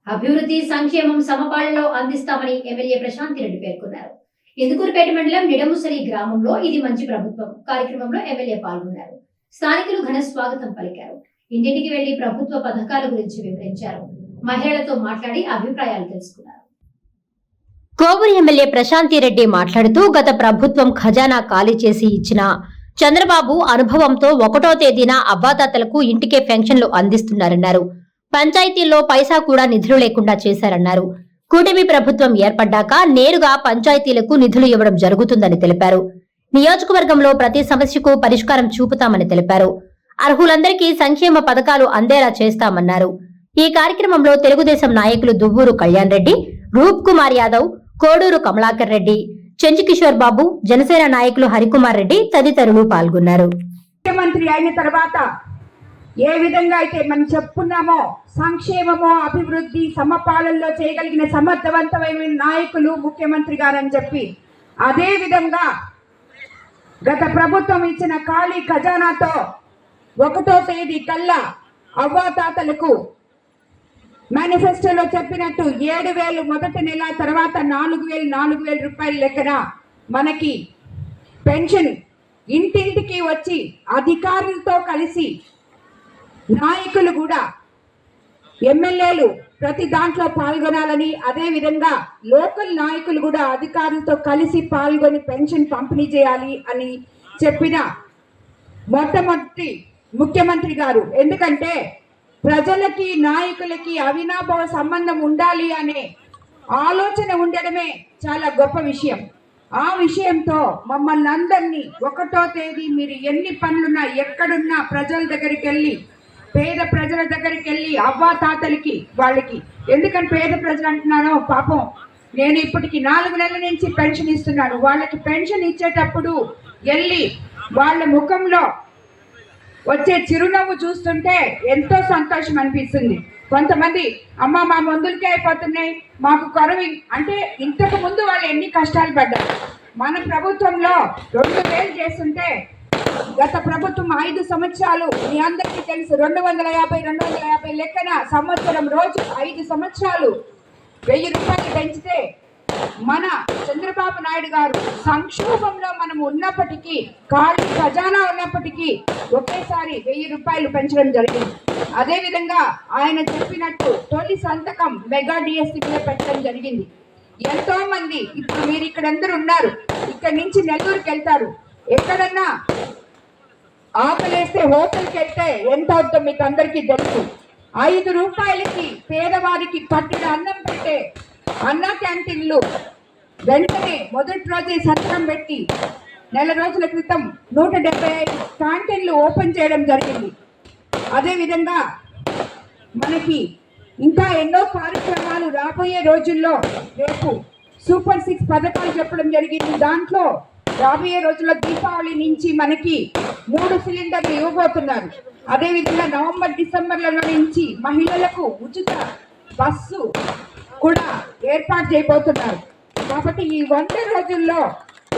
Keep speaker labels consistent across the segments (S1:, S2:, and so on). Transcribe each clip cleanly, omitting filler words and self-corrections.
S1: అభివృద్ధి సంక్షేమం సమపాలనలో అందిస్తామని ఎమ్మెల్యే ప్రశాంతి రెడ్డి పేర్కొన్నారు. ఇందుకూరుపేట మండలం నిడముసలి గ్రామంలో ఇది మంచి ప్రభుత్వం కార్యక్రమంలో ఎమ్మెల్యే పాల్గొన్నారు. స్థానికులు ఘన స్వాగతం పలికారు. ఇంటింటికి వెళ్లి ప్రభుత్వ పథకాల గురించి వివరించారు. మహిళలతో మాట్లాడి అభిప్రాయాలు తెలుసుకున్నారు. కోవూరు ఎమ్మెల్యే ప్రశాంతి రెడ్డి మాట్లాడుతూ గత ప్రభుత్వం ఖజానా ఖాళీ చేసి ఇచ్చిన చంద్రబాబు అనుభవంతో 1వ తేదీన అవ్వాతాతలకు ఇంటికే పెన్షన్లు అందిస్తున్నారన్నారు. పంచాయతీల్లో పైసా కూడా నిధులు లేకుండా చేశారన్నారు. కూటమి ప్రభుత్వం ఏర్పడ్డాక నేరుగా పంచాయతీలకు నిధులు ఇవ్వడం జరుగుతుందని తెలిపారు. నియోజకవర్గంలో ప్రతి సమస్యకు పరిష్కారం చూపుతామని తెలిపారు. అర్హులందరికీ సంక్షేమ పథకాలు అందేలా చేస్తామన్నారు. ఈ కార్యక్రమంలో తెలుగుదేశం నాయకులు దువ్వూరు కళ్యాణ్ రెడ్డి, రూప్ కుమార్ యాదవ్, కోడూరు కమలాకర్ రెడ్డి, చెంచుకిషోర్ బాబు, జనసేన నాయకులు హరికుమార్ రెడ్డి తదితరులు పాల్గొన్నారు.
S2: ముఖ్యమంత్రి అయిన తర్వాత ఏ విధంగా అయితే మనం చెప్పుకున్నామో సంక్షేమమో అభివృద్ధి సమపాలనలో చేయగలిగిన సమర్థవంతమైన నాయకులు ముఖ్యమంత్రి గారని చెప్పి, అదే విధంగా గత ప్రభుత్వం ఇచ్చిన ఖాళీ ఖజానాతో 1వ తేదీ కల్లా అవ్వాతాతలకు మేనిఫెస్టోలో చెప్పినట్టు 7,000 మొదటి నెల, తర్వాత 4,000 రూపాయల లెక్కన మనకి పెన్షన్ ఇంటింటికి వచ్చి అధికారులతో కలిసి నాయకులు కూడా ఎమ్మెల్యేలు ప్రతి దాంట్లో పాల్గొనాలని, అదే విధంగా లోకల్ నాయకులు కూడా అధికారులతో కలిసి పాల్గొని పెన్షన్ పంపిణీ చేయాలి అని చెప్పిన మొట్టమొదటి ముఖ్యమంత్రి గారు. ఎందుకంటే ప్రజలకి నాయకులకి అవినాభావ సంబంధం ఉండాలి అనే ఆలోచన ఉండడమే చాలా గొప్ప విషయం. ఆ విషయంతో మమ్మల్ని అందరినీ 1వ తేదీ మీరు ఎన్ని పనులున్నా ఎక్కడున్నా ప్రజల దగ్గరికి వెళ్ళి, పేద ప్రజల దగ్గరికి వెళ్ళి అవ్వాతాతలకి వాళ్ళకి, ఎందుకని పేద ప్రజలు అంటున్నానో, పాపం నేను ఇప్పటికి 4 నెలల నుంచి పెన్షన్ ఇస్తున్నాను. వాళ్ళకి పెన్షన్ ఇచ్చేటప్పుడు వెళ్ళి వాళ్ళ ముఖంలో వచ్చే చిరునవ్వు చూస్తుంటే ఎంతో సంతోషం అనిపిస్తుంది. కొంతమంది అమ్మ మా మందులకే అయిపోతున్నాయి, మాకు కరువు అంటే, ఇంతకు ముందు వాళ్ళు ఎన్ని కష్టాలు పడ్డారు. మన ప్రభుత్వంలో 2,000 చేస్తుంటే గత ప్రభుత్వం 5 సంవత్సరాలు మీ అందరికీ తెలుసు 250 లెక్కన సంవత్సరం రోజు 5 సంవత్సరాలు 1,000 రూపాయలు పెంచితే, మన చంద్రబాబు నాయుడు గారు సంక్షోభంలో మనం ఉన్నప్పటికీ, ఖాళీ ఖజానా ఉన్నప్పటికీ ఒకేసారి 1,000 రూపాయలు పెంచడం జరిగింది. అదేవిధంగా ఆయన చెప్పినట్టు తొలి సంతకం మెగా డిఎస్సీ మీద పెట్టడం జరిగింది. ఎంతో మంది ఇప్పుడు మీరు ఇక్కడ అందరూ ఉన్నారు, ఇక్కడి నుంచి నెల్లూరుకి వెళ్తారు, ఎక్కడన్నా ఆకలేస్తే హోటల్కి వెళ్తే ఎంత అవుతుందో మీకు అందరికీ తెలుసు. 5 రూపాయలకి పేదవారికి పట్టిన అన్నం పెట్టే అన్నా క్యాంటీన్లు వెంటనే మొదటి రోజే సంతకం పెట్టి నెల రోజుల క్రితం 175 క్యాంటీన్లు ఓపెన్ చేయడం జరిగింది. అదేవిధంగా మనకి ఇంకా ఎన్నో కార్యక్రమాలు రాబోయే రోజుల్లో, రేపు సూపర్ 6 పథకాలు చెప్పడం జరిగింది. దాంట్లో రాబోయే రోజుల్లో దీపావళి నుంచి మనకి 3 సిలిండర్లు ఇవ్వబోతున్నారు. అదేవిధంగా నవంబర్ డిసెంబర్ల నుంచి మహిళలకు ఉచిత బస్సు కూడా ఏర్పాటు చేయబోతున్నారు. కాబట్టి ఈ 100 రోజుల్లో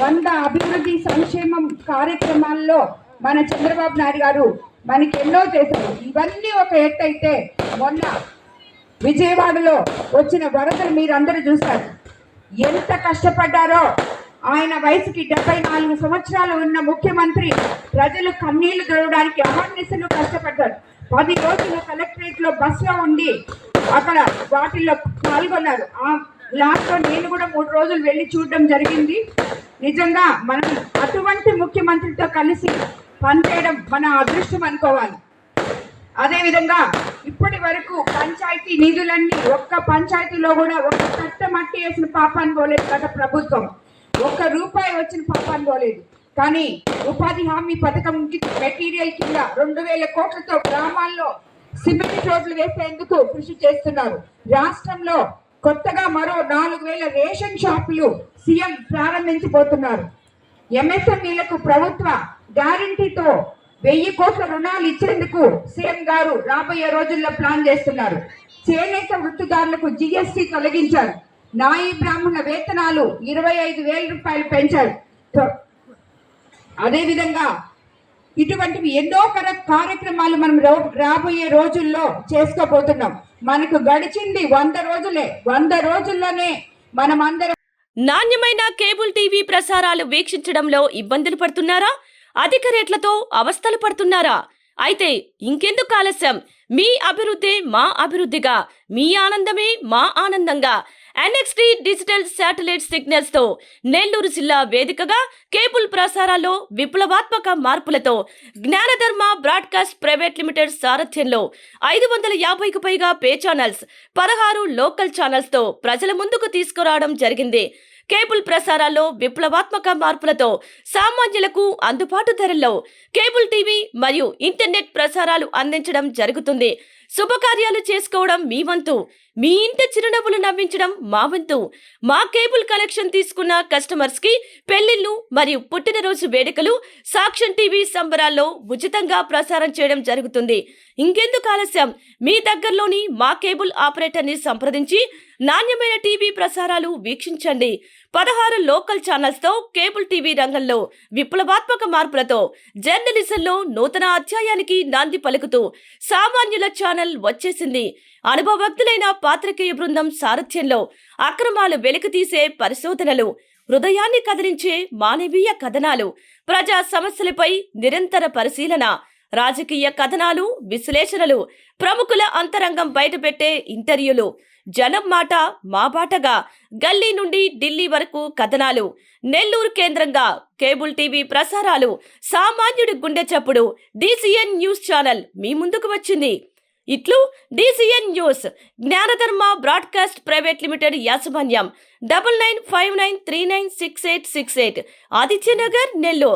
S2: 100 అభివృద్ధి సంక్షేమం కార్యక్రమాల్లో మన చంద్రబాబు నాయుడు గారు మనకి ఎన్నో చేశారు. ఇవన్నీ ఒక ఎత్తు అయితే, మొన్న విజయవాడలో వచ్చిన వరదలు మీరందరూ చూశారు, ఎంత కష్టపడ్డారో. ఆయన వయసుకి 74 సంవత్సరాలు ఉన్న ముఖ్యమంత్రి ప్రజలు కన్నీళ్లు దొరకడానికి అహర్నిశలు కష్టపడ్డారు. 10 రోజులు కలెక్టరేట్లో బస్సులో ఉండి అక్కడ వాటిల్లో పాల్గొన్నారు. ఆ లాస్ట్లో నేను కూడా 3 రోజులు వెళ్ళి చూడడం జరిగింది. నిజంగా మనం అటువంటి ముఖ్యమంత్రితో కలిసి పనిచేయడం మన అదృష్టం అనుకోవాలి. అదేవిధంగా ఇప్పటి వరకు పంచాయతీ నిధులన్నీ ఒక్క పంచాయతీలో కూడా ఒక కట్ట మట్టి వేసిన పాపాన్ని పోలేదు. గత ప్రభుత్వం 1 రూపాయి వచ్చిన పాపాన్ని పోలేదు. కానీ ఉపాధి హామీ పథకం మెటీరియల్ కింద 2,000 కోట్లతో గ్రామాల్లో సిమెంట్ రోడ్లు వేసేందుకు కృషి చేస్తున్నారు. రాష్ట్రంలో కొత్తగా మరో 4,000 రేషన్ షాపులు సీఎం ప్రారంభించబోతున్నారు. ఎంఎస్ఎంఈలకు ప్రభుత్వ గ్యారంటీతో 1,000 కోట్ల రుణాలు ఇచ్చేందుకు సీఎం గారు రాబోయే రోజుల్లో ప్లాన్ చేస్తున్నారు. చేనేత వృత్తిదారులకు జీఎస్టీ తొలగించారు. నాయి బ్రాహ్మణ వేతనాలు 25,000 రూపాయలు పెంచారు. అదేవిధంగా ఇటువంటివి ఎన్నో కార్యక్రమాలు మనం రాబోయే రోజుల్లో చేసుకోబోతున్నాం. మనకు గడిచింది 100 రోజులే. 100 రోజుల్లోనే మనం అందరం
S3: నాణ్యమైన కేబుల్ టీవీ ప్రసారాలు వీక్షించడంలో ఇబ్బందులు పడుతున్నారా? అధిక రేట్లతో అవస్థలు పడుతున్నారా? అయితే ఇంకెందుకు ఆలస్యం? మీ అభివృద్ధి మా అభివృద్ధిగా, మీ ఆనందమే మా ఆనందంగా NXT డిజిటల్ శాటిలైట్ సిగ్నల్స్ తో నెల్లూరు జిల్లా వేదికగా కేబుల్ ప్రసారాల్లో విప్లవాత్మక మార్పులతో జ్ఞానధర్మ బ్రాడ్కాస్ట్ ప్రైవేట్ లిమిటెడ్ సారథ్యంలో 550కు పైగా పే ఛానల్స్, 16 లోకల్ ఛానల్స్ తో ప్రజల ముందుకు తీసుకురావడం జరిగింది. కేబుల్ ప్రసారాల్లో విప్లవాత్మక మార్పులతో సామాన్యులకు అందుబాటు ధరల్లో కేబుల్ టీవీ మరియు ఇంటర్నెట్ ప్రసారాలు అందించడం జరుగుతుంది. శుభకార్యాలు చేసుకోవడం మీ వంతు, మీ ఇంటి చిరునవ్వులు నవ్వించడం మా వంతు. మా కేబుల్ కనెక్షన్ తీసుకున్న కస్టమర్స్ కి పెళ్లిళ్లు మరియు పుట్టినరోజు వేడుకలు సాక్ష్యం టీవీ సంబరాల్లో ఉచితంగా ప్రసారం చేయడం జరుగుతుంది. ఇంకెందుకు ఆలస్యం? మీ దగ్గరలోని మా కేబుల్ ఆపరేటర్ ని సంప్రదించి నాణ్యమైన టీవీ ప్రసారాలు వీక్షించండి. 16 లోకల్ ఛానల్స్ తో కేబుల్ టీవీ రంగంలో విప్లవాత్మక మార్పులతో జర్నలిజంలో నూతన అధ్యాయానికి నాంది పలుకుతూ సామాన్యుల ఛానల్ వచ్చేసింది. అనుభవజ్ఞులైన పాత్రికేయ బృందం సారథ్యంలో అక్రమాలు వెలికితీసే పరిశోధనలు, హృదయాన్ని కదిలించే మానవీయ కథనాలు, ప్రజా సమస్యలపై నిరంతర పరిశీలన, రాజకీయ కథనాలు, విశ్లేషణలు, ప్రముఖుల అంతరంగం బయటపెట్టే ఇంటర్వ్యూలు, జనం మాట మా బాటగా గల్లీ నుండి ఢిల్లీ వరకు కథనాలు, నెల్లూరు కేంద్రంగా కేబుల్ టీవీ ప్రసారాలు, సామాన్యుడి గుండె చప్పుడు DCN న్యూస్ ఛానల్ మీ ముందుకు వచ్చింది. ఇట్లు DCN news, జ్ఞానధర్మ broadcast private limited యాజమాన్యం, 9959396868, ఆదిత్యనగర్, నెల్లూరు.